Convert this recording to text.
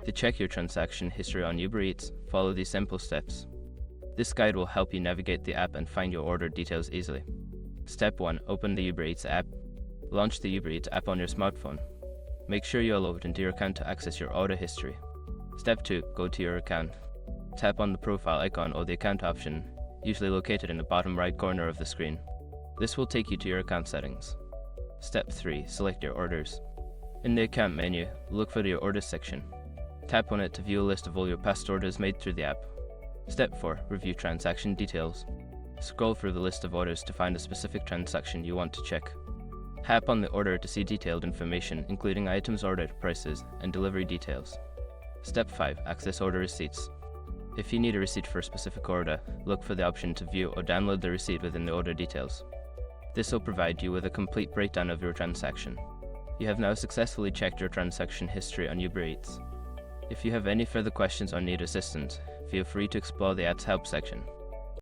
To check your transaction history on Uber Eats, follow these simple steps. This guide will help you navigate the app and find your order details easily. Step 1. Open the Uber Eats app. Launch the Uber Eats app on your smartphone. Make sure you are logged into your account to access your order history. Step 2. Go to your account. Tap on the profile icon or the account option, usually located in the bottom right corner of the screen. This will take you to your account settings. Step 3. Select your orders. In the account menu, look for your orders section. Tap on it to view a list of all your past orders made through the app. Step 4. Review transaction details. Scroll through the list of orders to find a specific transaction you want to check. Tap on the order to see detailed information, including items ordered, prices, and delivery details. Step 5. Access order receipts. If you need a receipt for a specific order, look for the option to view or download the receipt within the order details. This will provide you with a complete breakdown of your transaction. You have now successfully checked your transaction history on Uber Eats. If you have any further questions or need assistance, feel free to explore the ads help section.